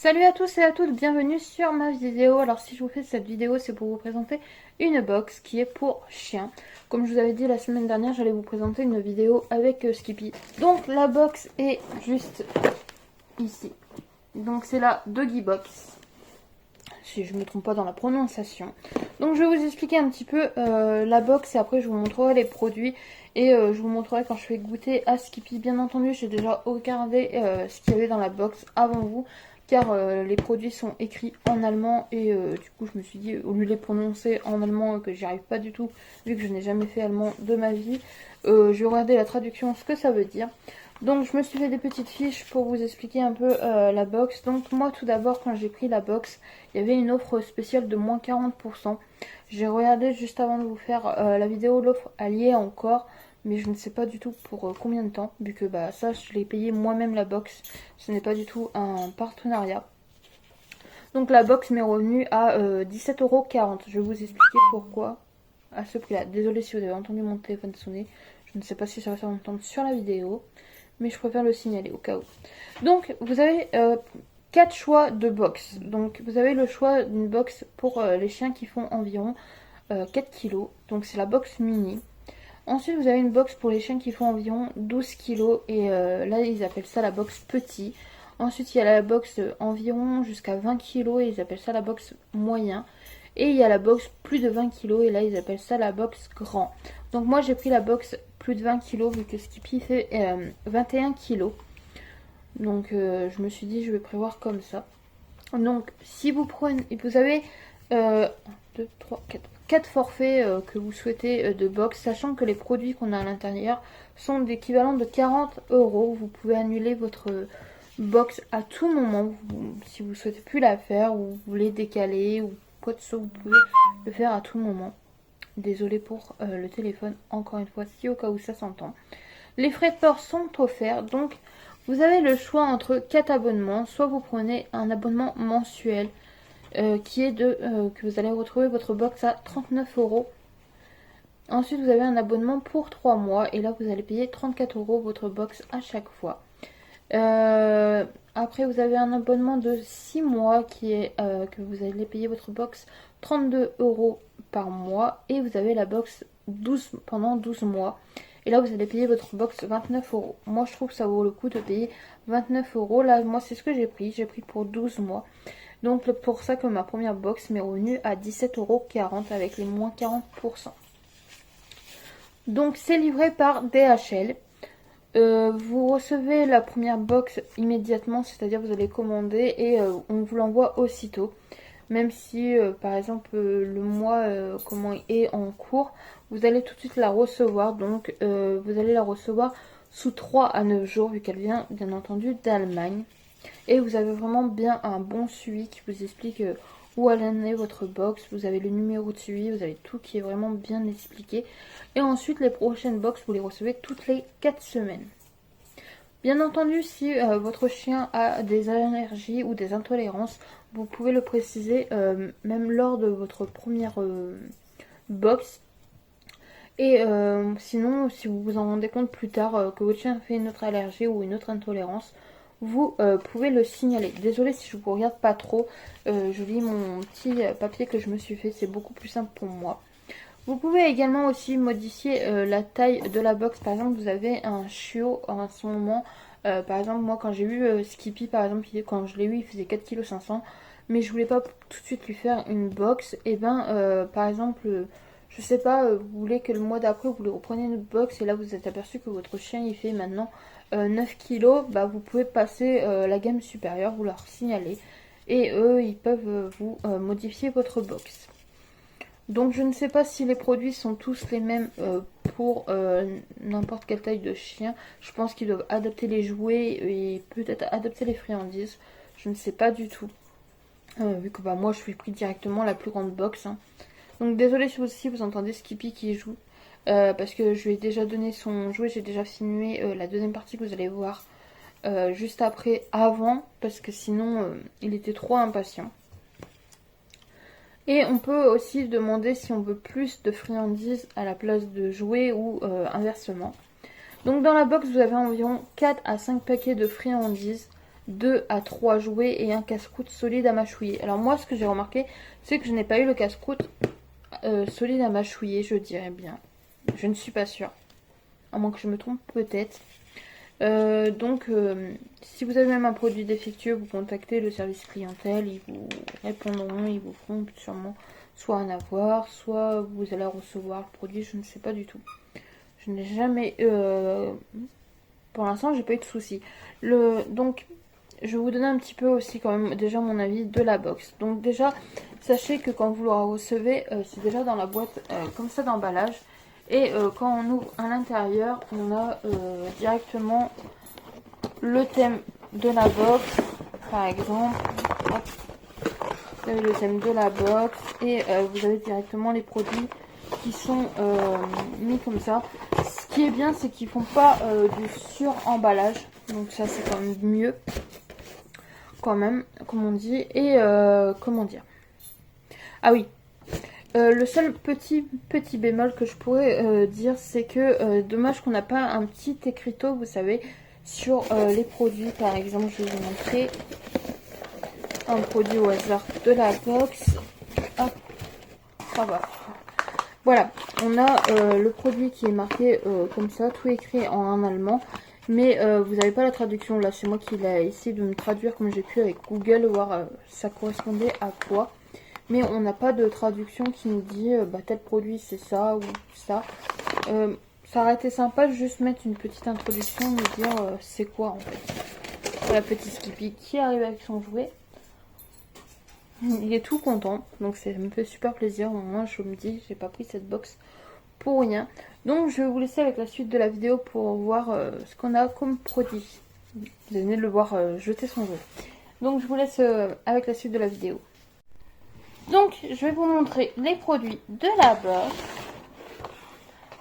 Salut à tous et à toutes, bienvenue sur ma vidéo. Alors si je vous fais cette vidéo, c'est pour vous présenter une box qui est pour chien. Comme je vous avais dit la semaine dernière, j'allais vous présenter une vidéo avec Skippy. Donc la box est juste ici. Donc c'est la Doggy Box, si je ne me trompe pas dans la prononciation. Donc je vais vous expliquer un petit peu la box et après je vous montrerai les produits. Et je vous montrerai quand je fais goûter à Skippy. Bien entendu, j'ai déjà regardé ce qu'il y avait dans la box avant vous. Car les produits sont écrits en allemand. Et du coup, je me suis dit, au lieu de les prononcer en allemand, que j'y arrive pas du tout, vu que je n'ai jamais fait allemand de ma vie, je vais regarder la traduction, ce que ça veut dire. Donc je me suis fait des petites fiches pour vous expliquer un peu la box. Donc moi tout d'abord quand j'ai pris la box, il y avait une offre spéciale de moins 40%. J'ai regardé juste avant de vous faire la vidéo l'offre alliée encore. Mais je ne sais pas du tout pour combien de temps. Vu que bah ça je l'ai payé moi-même la box. Ce n'est pas du tout un partenariat. Donc la box m'est revenue à 17,40 €. Je vais vous expliquer pourquoi à ce prix-là. Désolée si vous avez entendu mon téléphone sonner. Je ne sais pas si ça va s'entendre sur la vidéo, mais je préfère le signaler au cas où. Donc vous avez 4 choix de box. Donc vous avez le choix d'une box pour les chiens qui font environ 4 kilos. Donc c'est la box mini. Ensuite vous avez une box pour les chiens qui font environ 12 kilos. Et là ils appellent ça la box petit. Ensuite il y a la box environ jusqu'à 20 kilos et ils appellent ça la box moyen. Et il y a la box plus de 20 kilos et là ils appellent ça la box grand. Donc moi j'ai pris la box plus de 20 kilos vu que Skippy fait 21 kilos. Donc je me suis dit je vais prévoir comme ça. Donc si vous prenez, vous avez 2, 3, 4 forfaits que vous souhaitez de box, sachant que les produits qu'on a à l'intérieur sont d'équivalent de 40 €. Vous pouvez annuler votre box à tout moment si vous souhaitez plus la faire ou vous voulez décaler ou quoi que ce soit, vous pouvez le faire à tout moment. Désolée pour le téléphone encore une fois si au cas où ça s'entend. Les frais de port sont offerts, donc vous avez le choix entre 4 abonnements. Soit vous prenez un abonnement mensuel qui est que vous allez retrouver votre box à 39 €. Ensuite vous avez un abonnement pour 3 mois et là vous allez payer 34 € votre box à chaque fois. Après vous avez un abonnement de 6 mois qui est que vous allez payer votre box 32 € par mois et vous avez la box pendant 12 mois. Et là vous allez payer votre box 29 €. Moi je trouve que ça vaut le coup de payer 29 €. Là moi c'est ce que j'ai pris pour 12 mois. Donc pour ça que ma première box m'est revenue à 17,40 € avec les moins 40%. Donc c'est livré par DHL. Vous recevez la première box immédiatement, c'est-à-dire vous allez commander et on vous l'envoie aussitôt. Même si par exemple le mois comment est en cours, vous allez tout de suite la recevoir. Donc vous allez la recevoir sous 3 à 9 jours vu qu'elle vient bien entendu d'Allemagne. Et vous avez vraiment bien un bon suivi qui vous explique où elle en est votre box. Vous avez le numéro de suivi, vous avez tout qui est vraiment bien expliqué. Et ensuite les prochaines box vous les recevez toutes les 4 semaines. Bien entendu, si votre chien a des allergies ou des intolérances, vous pouvez le préciser même lors de votre première box. Et sinon, si vous vous en rendez compte plus tard que votre chien fait une autre allergie ou une autre intolérance, vous pouvez le signaler. Désolée si je vous regarde pas trop, je lis mon petit papier que je me suis fait, c'est beaucoup plus simple pour moi. Vous pouvez également aussi modifier la taille de la box. Par exemple, vous avez un chiot en ce moment. Par exemple, moi quand j'ai eu Skippy, par exemple, quand je l'ai eu, il faisait 4,5 kg. Mais je voulais pas tout de suite lui faire une box. Et ben, par exemple, je sais pas, vous voulez que le mois d'après, vous lui repreniez une box. Et là, vous êtes aperçu que votre chien, il fait maintenant 9 kg. Bah, vous pouvez passer la gamme supérieure, vous leur signalez. Et eux, ils peuvent vous modifier votre box. Donc je ne sais pas si les produits sont tous les mêmes pour n'importe quelle taille de chien. Je pense qu'ils doivent adapter les jouets et peut-être adapter les friandises. Je ne sais pas du tout. Vu que bah, moi je suis pris directement la plus grande box. Hein. Donc désolé si vous entendez Skippy qui joue. Parce que je lui ai déjà donné son jouet. J'ai déjà filmé la deuxième partie que vous allez voir juste après, avant. Parce que sinon il était trop impatient. Et on peut aussi demander si on veut plus de friandises à la place de jouets ou inversement. Donc dans la box, vous avez environ 4 à 5 paquets de friandises. 2 à 3 jouets et un casse-croûte solide à mâchouiller. Alors moi, ce que j'ai remarqué, c'est que je n'ai pas eu le casse-croûte solide à mâchouiller, je dirais bien. Je ne suis pas sûre. À moins que je me trompe, peut-être. Si vous avez même un produit défectueux, vous contactez le service clientèle, ils vous répondront, ils vous feront sûrement soit un avoir, soit vous allez recevoir le produit, je ne sais pas du tout. Je n'ai jamais... pour l'instant, j'ai pas eu de soucis. Donc, je vais vous donner un petit peu aussi quand même déjà mon avis de la box. Donc déjà, sachez que quand vous la recevez, c'est déjà dans la boîte comme ça d'emballage. Et quand on ouvre à l'intérieur, on a directement le thème de la box, par exemple. Hop. Vous avez le thème de la box et vous avez directement les produits qui sont mis comme ça. Ce qui est bien, c'est qu'ils font pas du sur-emballage. Donc ça, c'est quand même mieux. Quand même, comme on dit. Et comment dire. Ah oui. Le seul petit bémol que je pourrais dire, c'est que dommage qu'on n'a pas un petit écriteau, vous savez, sur les produits. Par exemple, je vais vous montrer un produit au hasard de la box. Hop, ça va. Voilà, on a le produit qui est marqué comme ça, tout écrit en allemand. Mais vous n'avez pas la traduction. Là, c'est moi qui l'ai essayé de me traduire comme j'ai pu avec Google, voir ça correspondait à quoi. Mais on n'a pas de traduction qui nous dit tel produit c'est ça ou ça. Ça aurait été sympa de juste mettre une petite introduction, nous dire c'est quoi en fait. La petite Skippy qui arrive avec son jouet. Il est tout content, donc ça me fait super plaisir. Moi je me dis j'ai pas pris cette box pour rien. Donc je vais vous laisser avec la suite de la vidéo pour voir ce qu'on a comme produit. Vous venez de le voir jeter son jouet. Donc je vous laisse avec la suite de la vidéo. Donc, je vais vous montrer les produits de la box.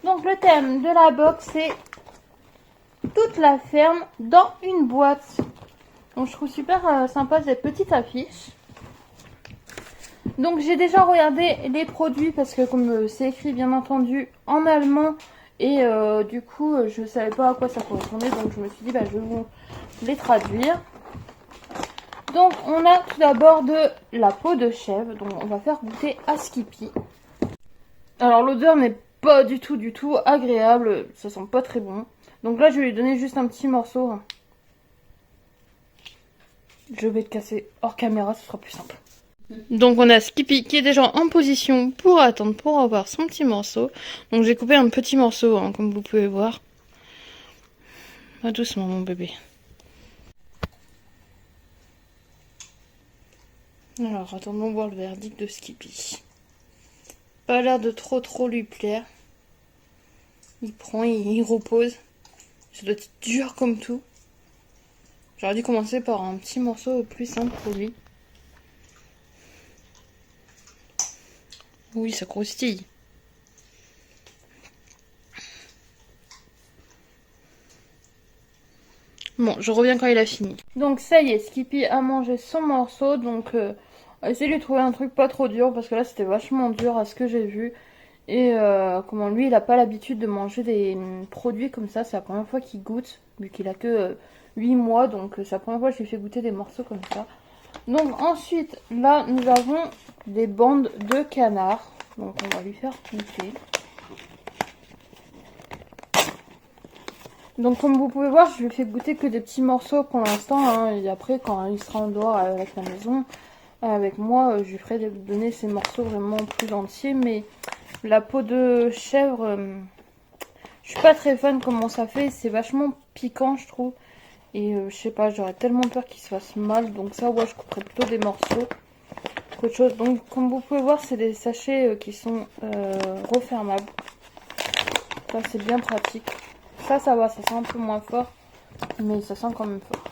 Donc, le thème de la box, c'est toute la ferme dans une boîte. Donc, je trouve super sympa cette petite affiche. Donc, j'ai déjà regardé les produits parce que comme c'est écrit, bien entendu, en allemand. Et du coup, je ne savais pas à quoi ça correspondait. Donc, je me suis dit, je vais vous les traduire. Donc on a tout d'abord de la peau de chèvre, donc on va faire goûter à Skippy. Alors l'odeur n'est pas du tout agréable, ça sent pas très bon. Donc là je vais lui donner juste un petit morceau. Je vais le casser hors caméra, ce sera plus simple. Donc on a Skippy qui est déjà en position pour attendre pour avoir son petit morceau. Donc j'ai coupé un petit morceau, comme vous pouvez voir. Pas doucement mon bébé. Alors, attendons voir le verdict de Skippy. Pas l'air de trop lui plaire. Il prend, il repose. Ça doit être dur comme tout. J'aurais dû commencer par un petit morceau plus simple pour lui. Oui, ça croustille. Bon, je reviens quand il a fini. Donc ça y est, Skippy a mangé son morceau, donc on va essayer de lui trouver un truc pas trop dur, parce que là c'était vachement dur à ce que j'ai vu. Et comment lui, il a pas l'habitude de manger des produits comme ça, c'est la première fois qu'il goûte, vu qu'il a que 8 mois, donc c'est la première fois que je lui fais goûter des morceaux comme ça. Donc ensuite, là, nous avons des bandes de canard, donc on va lui faire goûter. Donc comme vous pouvez voir, je lui fais goûter que des petits morceaux pour l'instant, et après quand il sera en dehors avec la maison, avec moi, je lui ferai donner ces morceaux vraiment plus entiers, mais la peau de chèvre, je suis pas très fan comment ça fait, c'est vachement piquant je trouve, et je sais pas, j'aurais tellement peur qu'il se fasse mal, donc ça ouais je couperai plutôt des morceaux qu'autre chose. Donc comme vous pouvez voir, c'est des sachets qui sont refermables, ça c'est bien pratique. Ça va, ça sent un peu moins fort, mais ça sent quand même fort.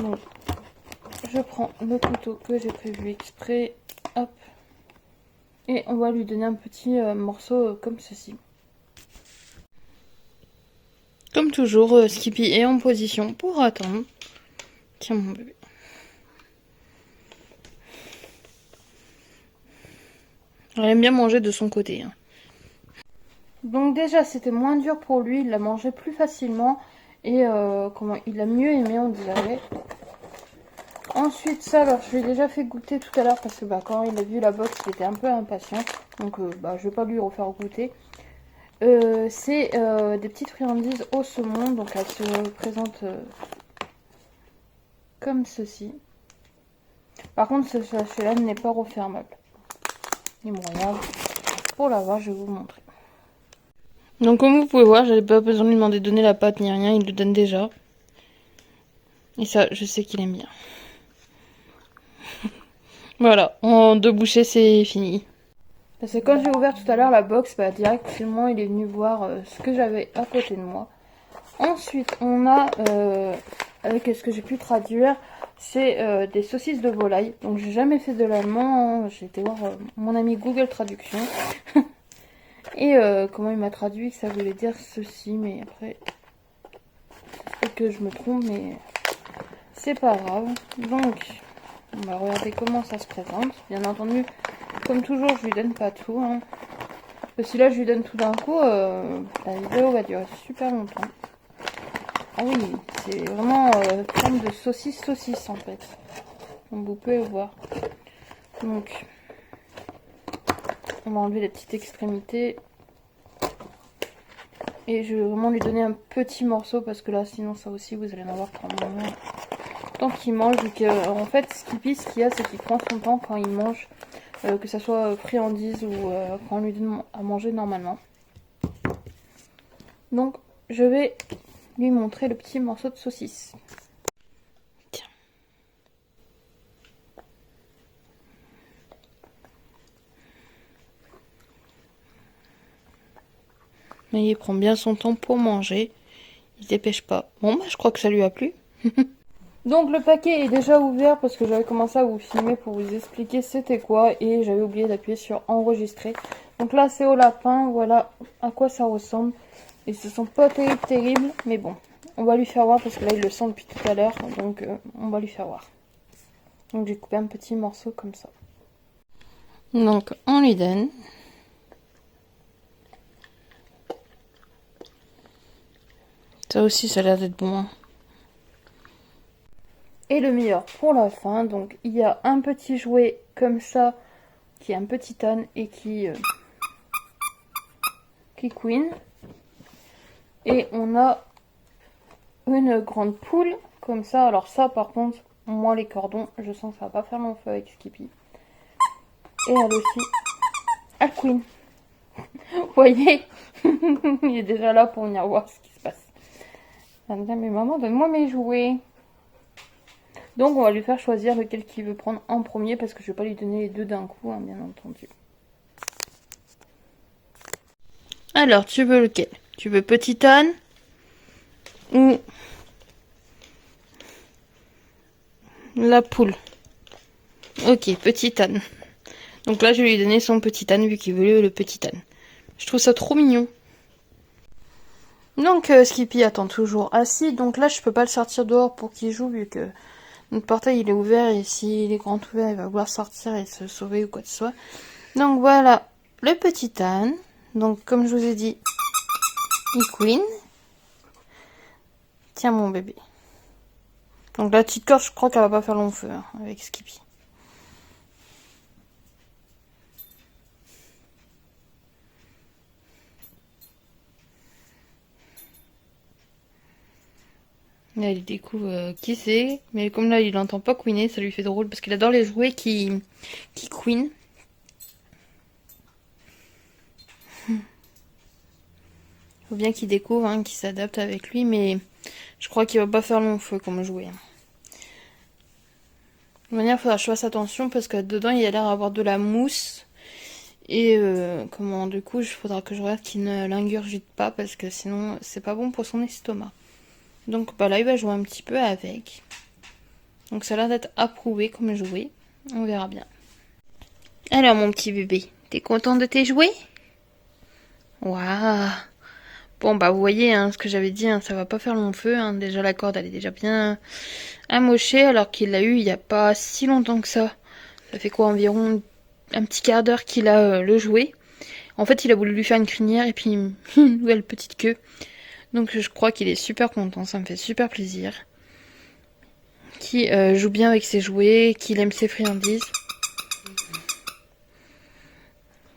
Donc, je prends le couteau que j'ai prévu exprès, hop, et on va lui donner un petit morceau comme ceci. Comme toujours, Skippy est en position pour attendre. Tiens mon bébé. Elle aime bien manger de son côté. Donc déjà c'était moins dur pour lui, il l'a mangé plus facilement. Et comment il a mieux aimé, on dirait. Ensuite, ça, alors je lui ai déjà fait goûter tout à l'heure parce que quand il a vu la box, il était un peu impatient. Donc je vais pas lui refaire goûter. C'est des petites friandises au saumon. Donc elles se présentent comme ceci. Par contre, ce sachet-là n'est pas refermable. Il me regarde. Pour l'avoir, je vais vous montrer. Donc comme vous pouvez voir, j'avais pas besoin de lui demander de donner la pâte ni rien, il le donne déjà. Et ça, je sais qu'il aime bien. Voilà, en 2 bouchées, c'est fini. Parce que quand j'ai ouvert tout à l'heure la box, directement il est venu voir ce que j'avais à côté de moi. Ensuite, on a, avec ce que j'ai pu traduire, c'est des saucisses de volaille. Donc j'ai jamais fait de l'allemand, hein. J'ai été voir mon ami Google Traduction. Et comment il m'a traduit que ça voulait dire ceci, mais après, peut-être que je me trompe, mais c'est pas grave. Donc, on va regarder comment ça se présente. Bien entendu, comme toujours, je lui donne pas tout. Hein. Parce que si là je lui donne tout d'un coup, la vidéo va durer super longtemps. Ah oui, c'est vraiment forme de saucisse en fait. Comme vous pouvez le voir. Donc, on va enlever les petites extrémités. Et je vais vraiment lui donner un petit morceau parce que là, sinon ça aussi, vous allez en avoir pendant tant qu'il mange. Donc, en fait, Skippy, ce qu'il y a, c'est qu'il prend son temps quand il mange. Que ça soit friandise ou quand on lui donne à manger normalement. Donc, je vais lui montrer le petit morceau de saucisse. Tiens. Mais il prend bien son temps pour manger. Il se dépêche pas. Bon, je crois que ça lui a plu. Donc le paquet est déjà ouvert parce que j'avais commencé à vous filmer pour vous expliquer c'était quoi et j'avais oublié d'appuyer sur enregistrer. Donc là c'est au lapin, voilà à quoi ça ressemble. Et ce sont pas terribles, mais bon, on va lui faire voir parce que là il le sent depuis tout à l'heure, donc on va lui faire voir. Donc j'ai coupé un petit morceau comme ça. Donc on lui donne. Ça aussi ça a l'air d'être bon. Et le meilleur pour la fin, donc il y a un petit jouet comme ça, qui est un petit âne et qui couine. Et on a une grande poule, comme ça. Alors ça par contre, moi les cordons, je sens que ça va pas faire long feu avec Skippy. Et elle aussi, elle couine. Vous voyez, il est déjà là pour venir voir ce qui se passe. Elle me dit, mais maman, donne-moi mes jouets. Donc on va lui faire choisir lequel qu'il veut prendre en premier parce que je vais pas lui donner les deux d'un coup, hein, bien entendu. Alors, tu veux lequel? Tu veux petit âne ou la poule? Ok, petit âne. Donc là, je vais lui donner son petit âne vu qu'il veut le petit âne. Je trouve ça trop mignon. Donc Skippy attend toujours assis. Donc là, je peux pas le sortir dehors pour qu'il joue vu que notre portail il est ouvert et s'il est grand ouvert, il va vouloir sortir et se sauver ou quoi que ce soit. Donc voilà, le petit âne. Donc comme je vous ai dit, il couine. Tiens mon bébé. Donc la petite corde, je crois qu'elle va pas faire long feu hein, avec Skippy. Là, il découvre qui c'est, mais comme là il n'entend pas couiner, ça lui fait drôle parce qu'il adore les jouets qui couinent. Faut bien qu'il découvre, hein, qu'il s'adapte avec lui, mais je crois qu'il va pas faire long feu comme jouet. De toute manière, il faudra que je fasse attention parce que dedans il a l'air d'avoir de la mousse. Et du coup, il faudra que je regarde qu'il ne l'ingurgite pas parce que sinon c'est pas bon pour son estomac. Donc là il va jouer un petit peu avec. Donc ça a l'air d'être approuvé comme jouet. On verra bien. Alors mon petit bébé, t'es content de tes jouets? Waouh. Bon vous voyez hein, ce que j'avais dit, hein, ça va pas faire long feu. Hein. Déjà la corde elle est déjà bien amochée alors qu'il l'a eu il y a pas si longtemps que ça. Ça fait quoi environ un petit quart d'heure qu'il a le jouet. En fait il a voulu lui faire une crinière et puis une nouvelle petite queue. Donc je crois qu'il est super content, ça me fait super plaisir. Qui joue bien avec ses jouets, qu'il aime ses friandises.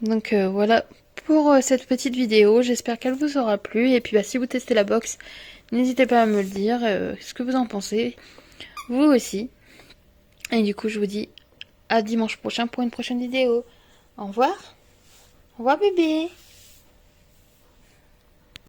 Donc voilà pour cette petite vidéo, j'espère qu'elle vous aura plu. Et puis si vous testez la box, n'hésitez pas à me le dire, ce que vous en pensez, vous aussi. Et du coup je vous dis à dimanche prochain pour une prochaine vidéo. Au revoir. Au revoir bébé.